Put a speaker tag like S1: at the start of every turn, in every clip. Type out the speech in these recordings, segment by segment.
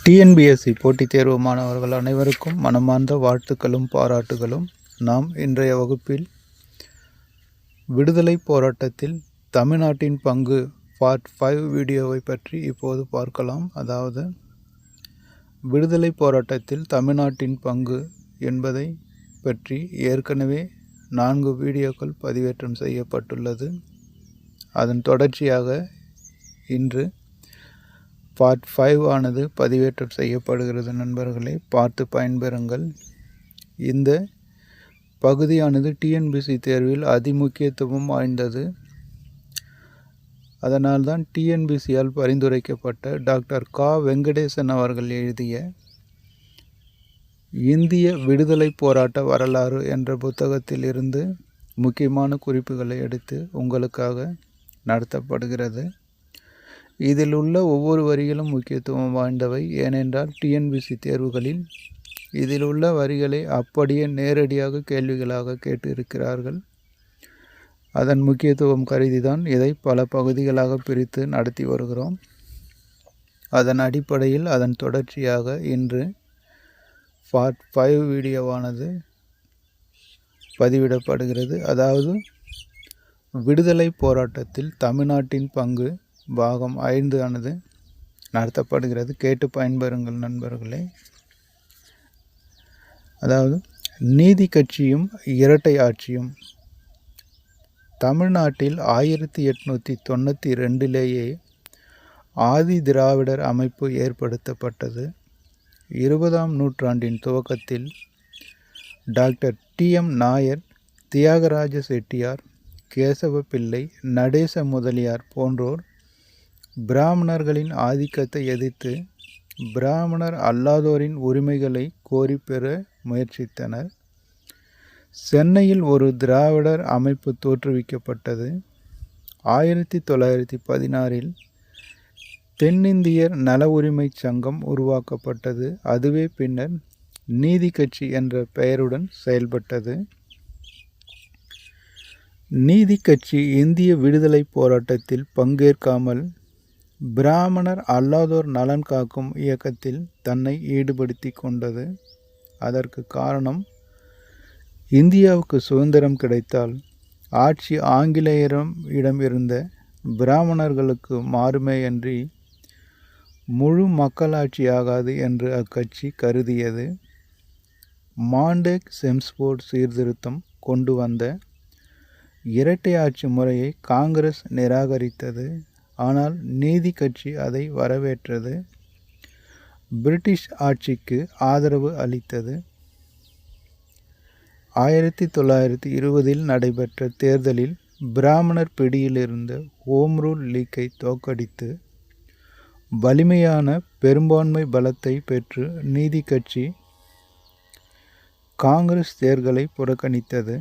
S1: TNPSC போட்டித் தேர்வு மாணவர்கள் அனைவருக்கும் மனமார்ந்த வாழ்த்துக்களும் பாராட்டுகளும். நாம் இன்றைய வகுப்பில் விடுதலை போராட்டத்தில் தமிழ்நாட்டின் பங்கு பார்ட் 5 வீடியோவை பற்றி இப்போது பார்க்கலாம். அதாவது விடுதலை போராட்டத்தில் தமிழ்நாட்டின் பங்கு என்பதை பற்றி ஏற்கனவே 4 வீடியோக்கள் பதிவேற்றம் செய்யப்பட்டுள்ளது. அதன் தொடர்ச்சியாக இன்று பார்ட் 5 ஆனது பதிவேற்றம் செய்யப்படுகிறது. நண்பர்களை பார்த்து பயன்பெறுங்கள். இந்த பகுதியானது டிஎன்பிஎஸ்சி தேர்வில் அதிமுக்கியத்துவம் வாய்ந்தது. அதனால்தான் டிஎன்பிஎஸ்சியால் பரிந்துரைக்கப்பட்ட டாக்டர் கா வெங்கடேசன் அவர்கள் எழுதிய இந்திய விடுதலை போராட்ட வரலாறு என்ற புத்தகத்தில் இருந்து முக்கியமான குறிப்புகளை எடுத்து உங்களுக்காக நடத்தப்படுகிறது. இதில் உள்ள ஒவ்வொரு வரிகளும் முக்கியத்துவம் வாய்ந்தவை. ஏனென்றால் டிஎன்பிஎஸ்சி தேர்வுகளில் இதில் உள்ள வரிகளை அப்படியே நேரடியாக கேள்விகளாக கேட்டு இருக்கிறார்கள். அதன் முக்கியத்துவம் கருதிதான் இதை பல பகுதிகளாக பிரித்து நடத்தி வருகிறோம். அதன் அடிப்படையில் அதன் தொடர்ச்சியாக இன்று பார்ட் 5 வீடியோவானது பதிவிடப்படுகிறது. அதாவது விடுதலை போராட்டத்தில் தமிழ்நாட்டின் பங்கு பாகம் 5 ஆனது நடத்தப்படுகிறது. கேட்டு பயன்பெறுங்கள் நண்பர்களே. அதாவது நீதி கட்சியும் இரட்டை ஆட்சியும். தமிழ்நாட்டில் 1892 ஆதி திராவிடர் அமைப்பு ஏற்படுத்தப்பட்டது. 20ஆம் நூற்றாண்டின் துவக்கத்தில் டாக்டர் டி.எம். நாயர், தியாகராஜ செட்டியார், கேசவ பிள்ளை, நடேச முதலியார் போன்றோர் பிராமணர்களின் ஆதிக்கத்தை எதிர்த்து பிராமணர் அல்லாதோரின் உரிமைகளை கோரிப்பெற முயற்சித்தனர். சென்னையில் ஒரு திராவிடர் அமைப்பு தோற்றுவிக்கப்பட்டது. 1916 தென்னிந்தியர் நல உரிமை சங்கம் உருவாக்கப்பட்டது. அதுவே பின்னர் நீதி கட்சி என்ற பெயருடன் செயல்பட்டது. நீதி கட்சி இந்திய விடுதலை போராட்டத்தில் பங்கேற்காமல் பிராமணர் அல்லாதோர் நலன் காக்கும் இயக்கத்தில் தன்னை ஈடுபடுத்தி கொண்டது. அதற்கு காரணம், இந்தியாவுக்கு சுதந்திரம் கிடைத்தால் ஆட்சி ஆங்கிலேயரிடம் இருந்த பிராமணர்களுக்கு மாறுமேயன்றி முழு மக்களாட்சி ஆகாது என்று அக்கட்சி கருதியது. மாண்டேக் செம்ஸ்போர்ட் சீர்திருத்தம் கொண்டு வந்த இரட்டை ஆட்சி முறையை காங்கிரஸ் நிராகரித்தது. ஆனால் நீதி கட்சி அதை வரவேற்றது. பிரிட்டிஷ் ஆட்சிக்கு ஆதரவு அளித்தது. 1920 நடைபெற்ற தேர்தலில் பிராமணர் பிடியில் இருந்த ஹோம் ரூல் லீக்கை தோற்கடித்து வலிமையான பெரும்பான்மை பலத்தை பெற்று நீதி கட்சி காங்கிரஸ் தேர்தலை புறக்கணித்தது.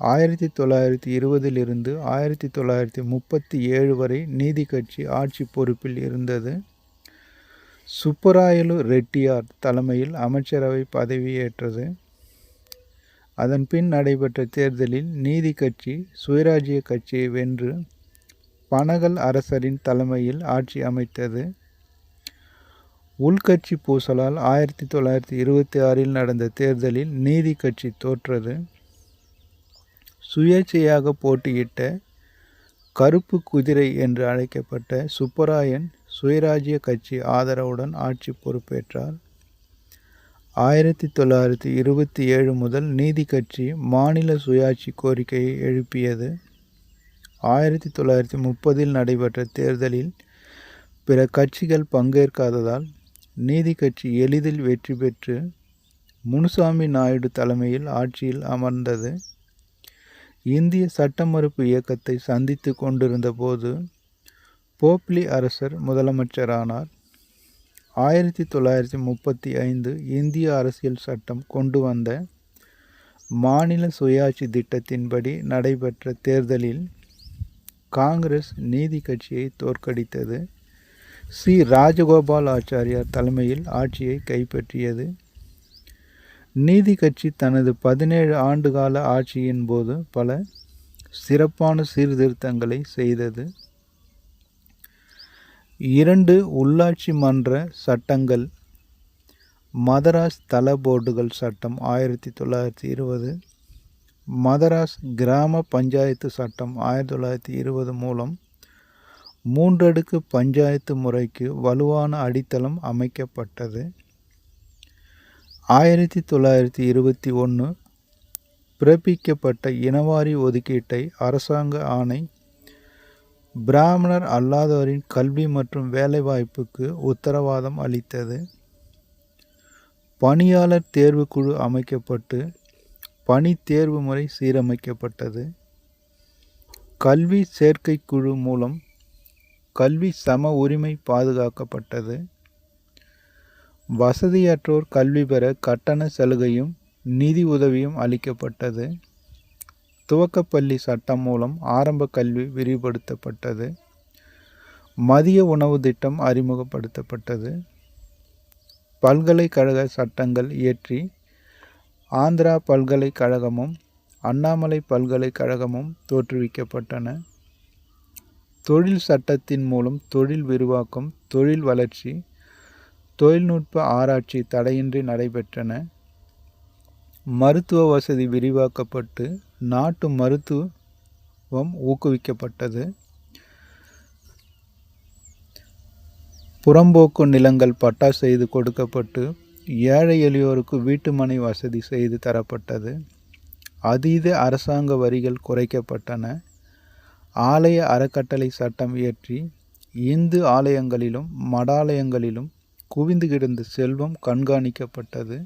S1: 1920 1937 வரை நீதி கட்சி ஆட்சி பொறுப்பில் இருந்தது. சுப்பராயலு ரெட்டியார் தலைமையில் அமைச்சரவை பதவியேற்றது. அதன் பின் நடைபெற்ற தேர்தலில் நீதி கட்சி சுயராஜ்ய கட்சியை வென்று பனகல் அரசரின் தலைமையில் ஆட்சி அமைத்தது. உள்கட்சி பூசலால் 1926 நடந்த தேர்தலில் நீதி கட்சி தோற்றது. சுயேட்சையாக போட்டியிட்ட கருப்பு குதிரை என்று அழைக்கப்பட்ட சுப்பராயன் சுயராஜ்ய கட்சி ஆதரவுடன் ஆட்சி பொறுப்பேற்றார். 1927 முதல் நீதி கட்சி மாநில சுயாட்சி கோரிக்கையை எழுப்பியது. 1930 நடைபெற்ற தேர்தலில் பிற கட்சிகள் பங்கேற்காததால் நீதி கட்சி எளிதில் வெற்றி பெற்று முனுசாமி நாயுடு தலைமையில் ஆட்சியில் அமர்ந்தது. இந்திய சட்ட மறுப்பு இயக்கத்தை சந்தித்து கொண்டிருந்த போது போப்லி அரசர் முதலமைச்சரானார். 1935 இந்திய அரசியல் சட்டம் கொண்டு வந்த மாநில சுயாட்சி திட்டத்தின்படி நடைபெற்ற தேர்தலில் காங்கிரஸ் நீதி கட்சியை தோற்கடித்தது. சி. ராஜகோபால் ஆச்சாரியார் தலைமையில் ஆட்சியை கைப்பற்றியது. நீதி கட்சி தனது 17 ஆண்டுகால ஆட்சியின் போது பல சிறப்பான சீர்திருத்தங்களை செய்தது. 2 உள்ளாட்சி மன்ற சட்டங்கள். மதராஸ் தள போர்டுகள் சட்டம் 1920, மதராஸ் கிராம பஞ்சாயத்து சட்டம் 1920 மூலம் 3 அடுக்கு பஞ்சாயத்து முறைக்கு வலுவான அடித்தளம் அமைக்கப்பட்டது. 1921 பிறப்பிக்கப்பட்ட இனவாரி ஒதுக்கீட்டை அரசாங்க ஆணை பிராமணர் அல்லாதோரின் கல்வி மற்றும் வேலைவாய்ப்புக்கு உத்தரவாதம் அளித்தது. பணியாளர் தேர்வுக்குழு அமைக்கப்பட்டு பணி தேர்வு முறை சீரமைக்கப்பட்டது. கல்வி சேர்க்கை குழு மூலம் கல்வி சம உரிமை பாதுகாக்கப்பட்டது. வசதியற்றோர் கல்வி பெற கட்டண சலுகையும் நிதி உதவியும் அளிக்கப்பட்டது. துவக்கப்பள்ளி சட்டம் மூலம் ஆரம்ப கல்வி விரிவுபடுத்தப்பட்டது. மதிய உணவு திட்டம் அறிமுகப்படுத்தப்பட்டது. பல்கலைக்கழக சட்டங்கள் இயற்றி ஆந்திரா பல்கலைக்கழகமும் அண்ணாமலை பல்கலைக்கழகமும் தோற்றுவிக்கப்பட்டன. தொழில் சட்டத்தின் மூலம் தொழில் விரிவாக்கம், தொழில் வளர்ச்சி, தொழில்நுட்ப ஆராய்ச்சி தடையின்றி நடைபெற்றன. மருத்துவ வசதி விரிவாக்கப்பட்டு நாட்டு மருத்துவம் ஊக்குவிக்கப்பட்டது. புறம்போக்கு நிலங்கள் பட்டா செய்து கொடுக்கப்பட்டு ஏழை எளியோருக்கு வீட்டுமனை வசதி செய்து தரப்பட்டது. அதீத அரசாங்க வரிகள் குறைக்கப்பட்டன. ஆலய அறக்கட்டளை சட்டம் இயற்றி இந்து ஆலயங்களிலும் மடாலயங்களிலும் குவிந்து கிடந்த செல்வம் கண்காணிக்கப்பட்டது.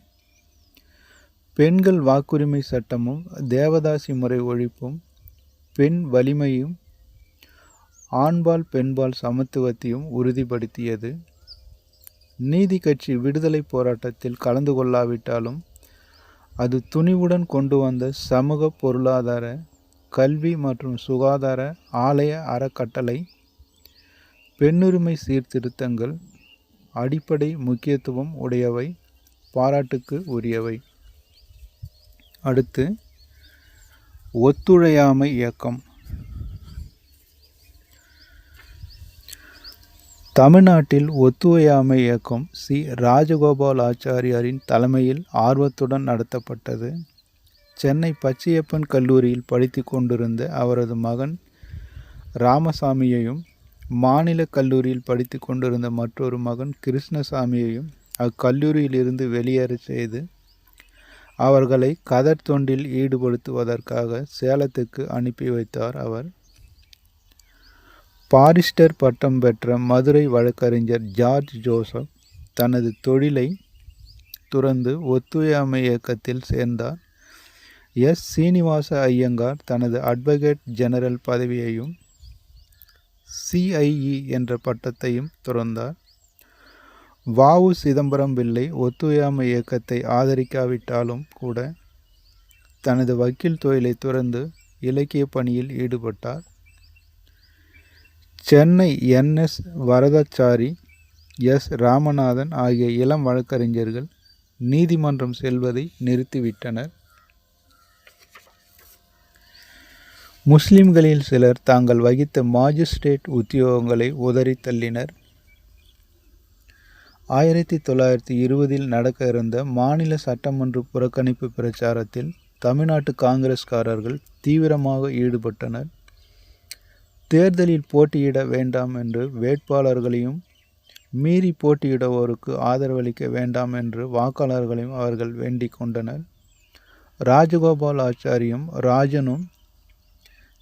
S1: பெண்கள் வாக்குரிமை சட்டமும் தேவதாசி முறை ஒழிப்பும் பெண் வலிமையும் ஆண்பால் பெண்பால் சமத்துவத்தையும் உறுதிப்படுத்தியது. நீதி கட்சி விடுதலை போராட்டத்தில் கலந்து கொள்ளாவிட்டாலும் அது துணிவுடன் கொண்டு வந்த சமூக, பொருளாதார, கல்வி மற்றும் சுகாதார, ஆலய அறக்கட்டளை, பெண்ணுரிமை சீர்திருத்தங்கள் அடிப்படை முக்கியத்துவம் உடையவை, பாராட்டுக்கு உரியவை. அடுத்து ஒத்துழையாமை இயக்கம். தமிழ்நாட்டில் ஒத்துழையாமை இயக்கம் சி. ராஜகோபாலாச்சாரியாரின் தலைமையில் ஆர்வத்துடன் நடத்தப்பட்டது. சென்னை பச்சையப்பன் கல்லூரியில் படித்து கொண்டிருந்த அவரது மகன் ராமசாமியையும் மாநில கல்லூரியில் படித்து கொண்டிருந்த மற்றொரு மகன் கிருஷ்ணசாமியையும் அக்கல்லூரியில் இருந்து வெளியேற செய்து அவர்களை கதர் தொண்டில் ஈடுபடுத்துவதற்காக சேலத்துக்கு அனுப்பி வைத்தார் அவர். பாரிஸ்டர் பட்டம் பெற்ற மதுரை வழக்கறிஞர் ஜார்ஜ் ஜோசப் தனது தொழிலை துறந்து ஒத்துழையாமை இயக்கத்தில் சேர்ந்தார். எஸ். சீனிவாச ஐயங்கார் தனது அட்வொகேட் ஜெனரல் பதவியையும் CIE என்ற பட்டத்தையும் துறந்தார். வ.உ. சிதம்பரம் பிள்ளை ஒத்துழையாமை இயக்கத்தை ஆதரிக்காவிட்டாலும் கூட தனது வக்கீல் தொழிலை துறந்து இலக்கிய பணியில் ஈடுபட்டார். Chennai NS Varadachari, S. ராமநாதன் ஆகிய இளம் வழக்கறிஞர்கள் நீதிமன்றம் செல்வதை நிறுத்திவிட்டனர். முஸ்லிம்களில் சிலர் தாங்கள் வகித்த மாஜிஸ்ட்ரேட் உத்தியோகங்களை உதறி தள்ளினர். 1920 நடக்க இருந்த மாநில சட்டமன்ற புறக்கணிப்பு பிரச்சாரத்தில் தமிழ்நாட்டு காங்கிரஸ்காரர்கள் தீவிரமாக ஈடுபட்டனர். தேர்தலில் போட்டியிட வேண்டாம் என்று வேட்பாளர்களையும் மீறி போட்டியிடுவோருக்கு ஆதரவளிக்க வேண்டாம் என்று வாக்காளர்களையும் அவர்கள் வேண்டிக் கொண்டனர். ராஜகோபால் ஆச்சாரியும் ராஜனும்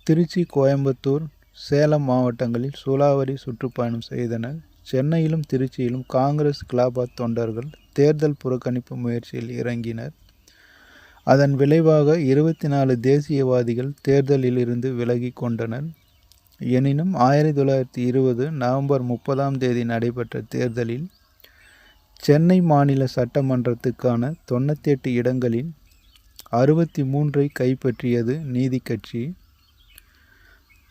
S1: திருச்சி, கோயம்புத்தூர், சேலம் மாவட்டங்களில் சூலாவரி சுற்றுப்பயணம் செய்தனர். சென்னையிலும் திருச்சியிலும் காங்கிரஸ் கிளாபாத் தொண்டர்கள் தேர்தல் புறக்கணிப்பு முயற்சியில் இறங்கினர். அதன் விளைவாக 24 தேசியவாதிகள் தேர்தலில் இருந்து விலகி கொண்டனர். எனினும் 1920 நவம்பர் 30 நடைபெற்ற தேர்தலில் சென்னை மாநில சட்டமன்றத்துக்கான 98 இடங்களில் 63 கைப்பற்றியது நீதி கட்சி.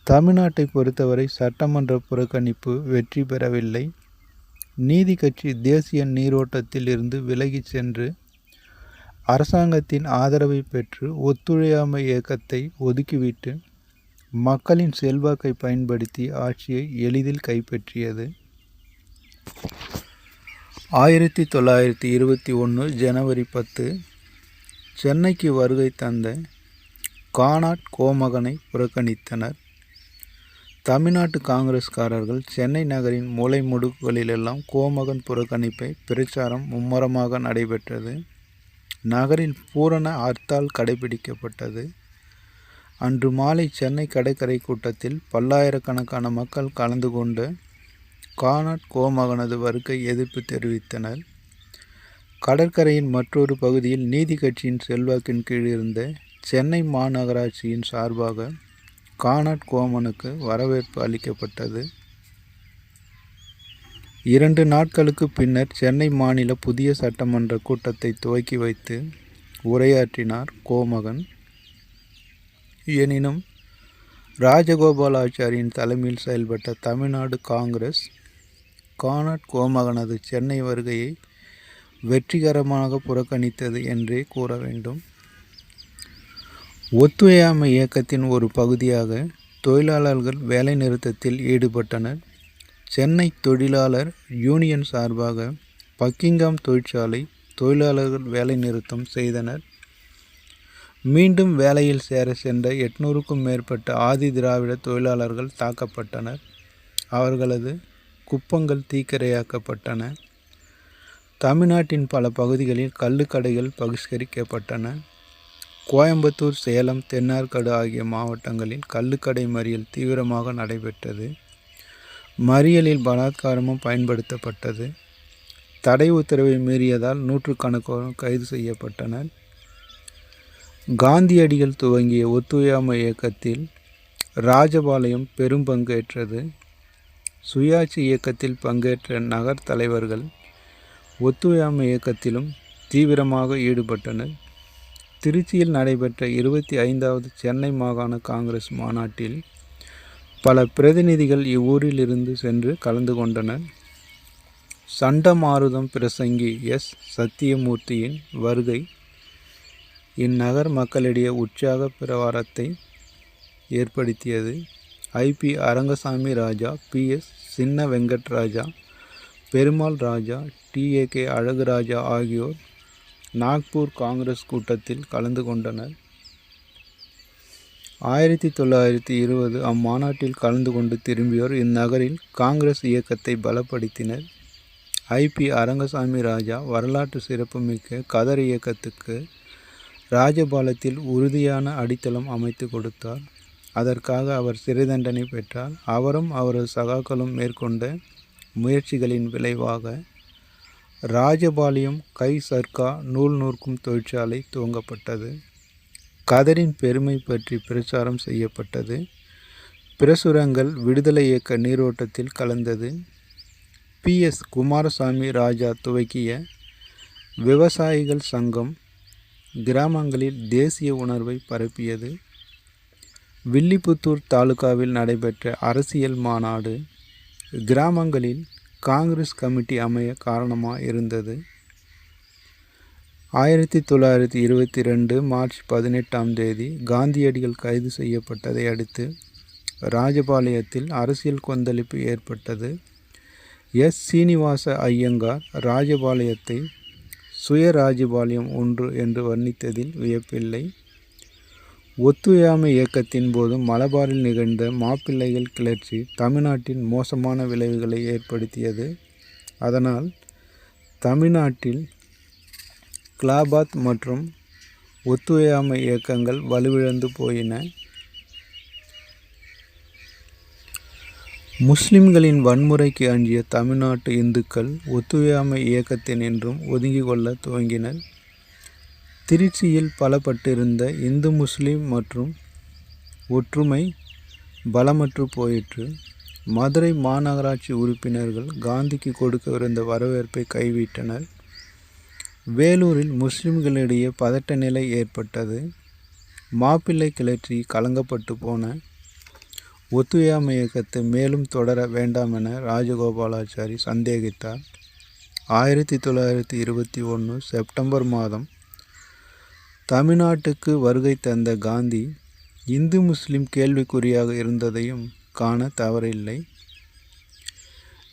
S1: தமிழ்நாட்டை பொறுத்தவரை சட்டமன்ற புறக்கணிப்பு வெற்றி பெறவில்லை. நீதி கட்சி தேசிய நீரோட்டத்தில் இருந்து விலகி சென்று அரசாங்கத்தின் ஆதரவை பெற்று ஒத்துழையாமை இயக்கத்தை ஒதுக்கிவிட்டு மக்களின் செல்வாக்கை பயன்படுத்தி ஆட்சியை எளிதில் கைப்பற்றியது. 1921 ஜனவரி 10 சென்னைக்கு வருகை தந்த கானாட் கோமகனை புறக்கணித்தனர். தமிழ்நாட்டு காங்கிரஸ்காரர்கள் சென்னை நகரின் மூலை முடுக்குகளிலெல்லாம் கோமகன் புறக்கணிப்பை பிரச்சாரம் மும்முரமாக நடைபெற்றது. நகரில் பூரண ஹர்த்தால் கடைபிடிக்கப்பட்டது. அன்று மாலை சென்னை கடற்கரை கூட்டத்தில் பல்லாயிரக்கணக்கான மக்கள் கலந்து கொண்டு கானாட் கோமகனது வருகை எதிர்ப்பு தெரிவித்தனர். கடற்கரையின் மற்றொரு பகுதியில் நீதி கட்சியின் செல்வாக்கின் கீழ் இருந்த சென்னை மாநகராட்சியின் சார்பாக கானாட் கோமகனுக்கு வரவேற்பு அளிக்கப்பட்டது. 2 நாட்களுக்கு பின்னர் சென்னை மாநில புதிய சட்டமன்ற கூட்டத்தை துவக்கி வைத்து உரையாற்றினார் கோமகன். எனினும் ராஜகோபாலாச்சாரியின் தலைமையில் செயல்பட்ட தமிழ்நாடு காங்கிரஸ் கானாட் கோமகனது சென்னை வருகையை வெற்றிகரமாக புறக்கணித்தது என்றே கூற வேண்டும். ஒத்துழையாமை இயக்கத்தின் ஒரு பகுதியாக தொழிலாளர்கள் வேலைநிறுத்தத்தில் ஈடுபட்டனர். சென்னை தொழிலாளர் யூனியன் சார்பாக பக்கிங்காம் தொழிற்சாலை தொழிலாளர்கள் வேலைநிறுத்தம் செய்தனர். மீண்டும் வேலையில் சேர சென்ற 800க்கும் மேற்பட்ட ஆதி திராவிட தொழிலாளர்கள் தாக்கப்பட்டனர். அவர்களது குப்பங்கள் தீக்கிரையாக்கப்பட்டன. தமிழ்நாட்டின் பல பகுதிகளில் கள்ளுக்கடைகள் பகிஷ்கரிக்கப்பட்டன. கோயம்புத்தூர், சேலம், தென்னார்காடு ஆகிய மாவட்டங்களில் கள்ளுக்கடை மறியல் தீவிரமாக நடைபெற்றது. மறியலில் பலாத்காரமும் பயன்படுத்தப்பட்டது. தடை உத்தரவை மீறியதால் நூற்றுக்கணக்கானோர் கைது செய்யப்பட்டனர். காந்தியடிகள் துவங்கிய ஒத்துழையாமை இயக்கத்தில் ராஜபாளையம் பெரும் பங்கேற்றது. சுயாட்சி இயக்கத்தில் பங்கேற்ற நகர் தலைவர்கள் ஒத்துழையாமை இயக்கத்திலும் தீவிரமாக ஈடுபட்டனர். திருச்சியில் நடைபெற்ற 25வது சென்னை மாகாண காங்கிரஸ் மாநாட்டில் பல பிரதிநிதிகள் இவ்வூரில் இருந்து சென்று கலந்து கொண்டனர். சண்டமாருதம் பிரசங்கி எஸ். சத்தியமூர்த்தியின் வருகை இந்நகர் மக்களிடையே உற்சாக பிரவாரத்தை ஏற்படுத்தியது. ஐ.பி. அரங்கசாமி ராஜா, பி.எஸ். சின்ன வெங்கட்ராஜா, பெருமாள் ராஜா, டி.ஏ.கே. அழகுராஜா ஆகியோர் நாக்பூர் காங்கிரஸ் கூட்டத்தில் கலந்து கொண்டனர். 1920 அம்மாநாட்டில் கலந்து கொண்டு திரும்பியோர் இந்நகரில் காங்கிரஸ் இயக்கத்தை பலப்படுத்தினர். ஐ.பி. அரங்கசாமி ராஜா வரலாற்று சிறப்புமிக்க கதர் இயக்கத்துக்கு ராஜபாளையத்தில் உறுதியான அடித்தளம் அமைத்து கொடுத்தார். அதற்காக அவர் சிறை தண்டனை பெற்றார். அவரும் அவரது சகாக்களும் மேற்கொண்ட முயற்சிகளின் விளைவாக ராஜபாளையம் கை சர்க்கா நூல் நூற்கும் தொழிற்சாலை துவங்கப்பட்டது. கதரின் பெருமை பற்றி பிரச்சாரம் செய்யப்பட்டது. பிரசுரங்கள் விடுதலை இயக்க நீரோட்டத்தில் கலந்தது. பி.எஸ். குமாரசாமி ராஜா துவக்கிய விவசாயிகள் சங்கம் கிராமங்களில் தேசிய உணர்வை பரப்பியது. வில்லிபுத்தூர் தாலுகாவில் நடைபெற்ற அரசியல் மாநாடு கிராமங்களில் காங்கிரஸ் கமிட்டி அமைய காரணமாக இருந்தது. 1922 மார்ச் 18 காந்தியடிகள் கைது செய்யப்பட்டதை அடுத்து ராஜபாளையத்தில் அரசியல் கொந்தளிப்பு ஏற்பட்டது. எஸ். சீனிவாச ஐயங்கார் ராஜபாளையத்தை சுயராஜபாளையம் 1 என்று வர்ணித்ததில் வியப்பில்லை. ஒத்துழையாமை இயக்கத்தின் போது மலபாரில் நிகழ்ந்த மாப்பிள்ளைகள் கிளர்ச்சி தமிழ்நாட்டின் மோசமான விளைவுகளை ஏற்படுத்தியது. அதனால் தமிழ்நாட்டில் கிலாபாத் மற்றும் ஒத்துழையாமை இயக்கங்கள் வலுவிழந்து போயின. முஸ்லிம்களின் வன்முறைக்கு அஞ்சிய தமிழ்நாட்டு இந்துக்கள் ஒத்துழையாமை இயக்கத்தினின்றும் ஒதுங்கி கொள்ள துவங்கினர். திருச்சியில் பலப்பட்டிருந்த இந்து முஸ்லிம் மற்றும் ஒற்றுமை பலமற்று போயிற்று. மதுரை மாநகராட்சி உறுப்பினர்கள் காந்திக்கு கொடுக்கவிருந்த வரவேற்பை கைவிட்டனர். வேலூரில் முஸ்லிம்களிடையே பதட்ட நிலை ஏற்பட்டது. மாப்பிள்ளை கிளர்ச்சி கலங்கப்பட்டு போன ஒத்துழையாமை இயக்கத்தை மேலும் தொடர வேண்டாம் என ராஜகோபாலாச்சாரி சந்தேகித்தார். 1921 செப்டம்பர் மாதம் தமிழ்நாட்டுக்கு வருகை தந்த காந்தி இந்து முஸ்லிம் கேள்விக்குறியாக இருந்ததையும் காண தவறில்லை.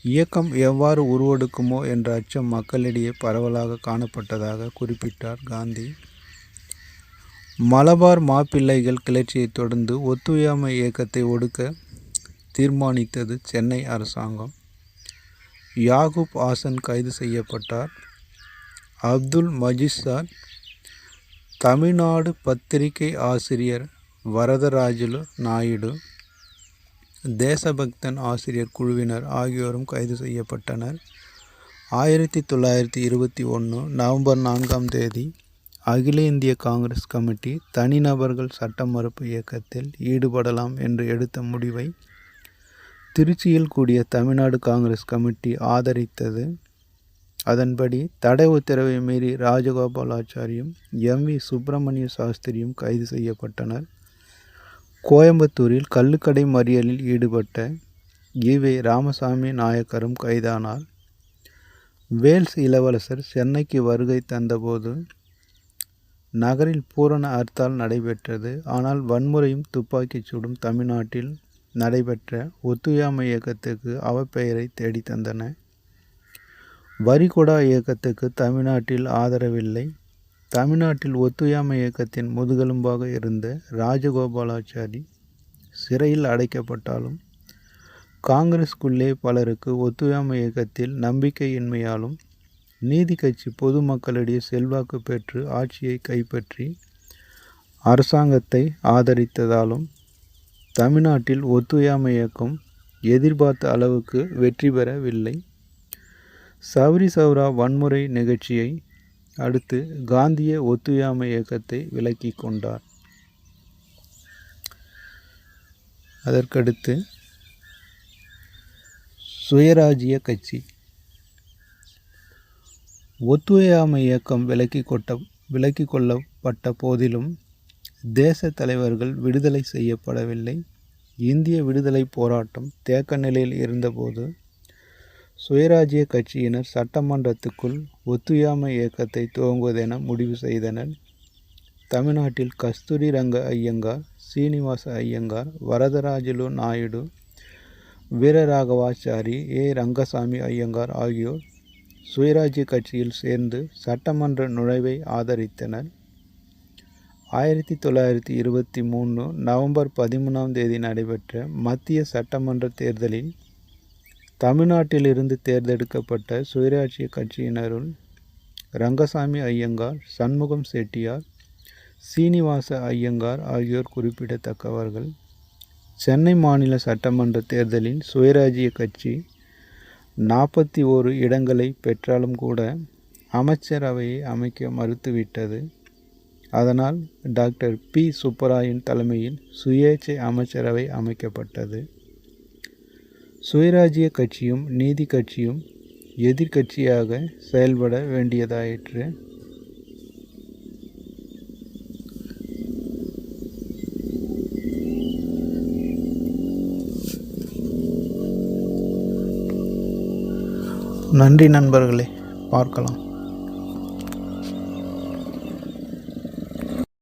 S1: இயக்கம் எவ்வாறு உருவெடுக்குமோ என்ற அச்சம் மக்களிடையே பரவலாக காணப்பட்டதாக குறிப்பிட்டார் காந்தி. மலபார் மாப்பிள்ளைகள் கிளர்ச்சியை தொடர்ந்து ஒத்துழையாமை இயக்கத்தை ஒடுக்க தீர்மானித்தது சென்னை அரசாங்கம். யாகூப் ஹாசன் கைது செய்யப்பட்டார். அப்துல் மஜீத் தமிழ்நாடு பத்திரிகை ஆசிரியர் வரதராஜுலு நாயுடு, தேசபக்தன் ஆசிரியர் குழுவினர் ஆகியோரும் கைது செய்யப்பட்டனர். 1921 நவம்பர் 4 அகில இந்திய காங்கிரஸ் கமிட்டி தனிநபர்கள் சட்ட மறுப்பு இயக்கத்தில் ஈடுபடலாம் என்று எடுத்த முடிவை திருச்சியில் கூடிய தமிழ்நாடு காங்கிரஸ் கமிட்டி ஆதரித்தது. அதன்படி தடை உத்தரவை மீறி ராஜகோபாலாச்சாரியும் எம்.வி. சுப்பிரமணிய சாஸ்திரியும் கைது செய்யப்பட்டனர். கோயம்புத்தூரில் கள்ளுக்கடை மறியலில் ஈடுபட்ட ஈ.வே. ராமசாமி நாயக்கரும் கைதானார். வேல்ஸ் இளவரசர் சென்னைக்கு வருகை தந்தபோது நகரில் பூரண ஹர்த்தால் நடைபெற்றது. ஆனால் வன்முறையும் துப்பாக்கிச் சூடும் தமிழ்நாட்டில் நடைபெற்ற ஒத்துழையாமை இயக்கத்துக்கு அவப்பெயரை தேடித்தந்தன. வரிகொடா இயக்கத்துக்கு தமிழ்நாட்டில் ஆதரவில்லை. தமிழ்நாட்டில் ஒத்துழையாமை இயக்கத்தின் முதுகெலும்பாக இருந்த ராஜகோபாலாச்சாரி சிறையில் அடைக்கப்பட்டாலும் காங்கிரஸுக்குள்ளே பலருக்கு ஒத்துழையாமை இயக்கத்தில் நம்பிக்கையின்மையாலும் நீதி கட்சி பொதுமக்களிடையே செல்வாக்கு பெற்று ஆட்சியை கைப்பற்றி அரசாங்கத்தை ஆதரித்ததாலும் தமிழ்நாட்டில் ஒத்துழையாமை இயக்கம் எதிர்பார்த்த அளவுக்கு வெற்றி பெறவில்லை. சௌரி சௌரா வன்முறை நிகழ்ச்சியை அடுத்து காந்திய ஒத்துழையாமை இயக்கத்தை விலக்கிக் கொண்டார். அதற்கடுத்து சுயராஜ்ய கட்சி. ஒத்துழையாமை இயக்கம் விலக்கிக் கொள்ளப்பட்ட போதிலும் தேச தலைவர்கள் விடுதலை செய்யப்படவில்லை. இந்திய விடுதலை போராட்டம் தேக்க நிலையில் இருந்தபோது சுயராஜ்ய கட்சியினர் சட்டமன்றத்துக்குள் ஒத்துழையாமை இயக்கத்தை துவங்குவதென முடிவு செய்தனர். தமிழ்நாட்டில் கஸ்தூரி ரங்க ஐயங்கார், சீனிவாச ஐயங்கார், வரதராஜுலு நாயுடு, வீரராகவாச்சாரி, ஏ. ரங்கசாமி ஐயங்கார் ஆகியோர் சுயராஜ்ய கட்சியில் சேர்ந்து சட்டமன்ற நுழைவை ஆதரித்தனர். 1923 நவம்பர் 13 நடைபெற்ற மத்திய சட்டமன்ற தேர்தலில் தமிழ்நாட்டிலிருந்து தேர்ந்தெடுக்கப்பட்ட சுயராஜ்ய கட்சியினருள் ரங்கசாமி ஐயங்கார், சண்முகம் செட்டியார், சீனிவாச ஐயங்கார் ஆகியோர் குறிப்பிடத்தக்கவர்கள். சென்னை மாநில சட்டமன்ற தேர்தலில் சுயராஜ்ய கட்சி 41 இடங்களை பெற்றாலும் கூட அமைச்சரவையை அமைக்க மறுத்துவிட்டது. அதனால் டாக்டர் பி. சுப்பராயன் தலைமையில் சுயேட்சை அமைச்சரவை அமைக்கப்பட்டது. சுயராஜ்ய கட்சியும் நீதி கட்சியும் எதிர்க்கட்சியாக செயல்பட வேண்டியதாயிற்று. நன்றி நண்பர்களே, பார்க்கலாம்.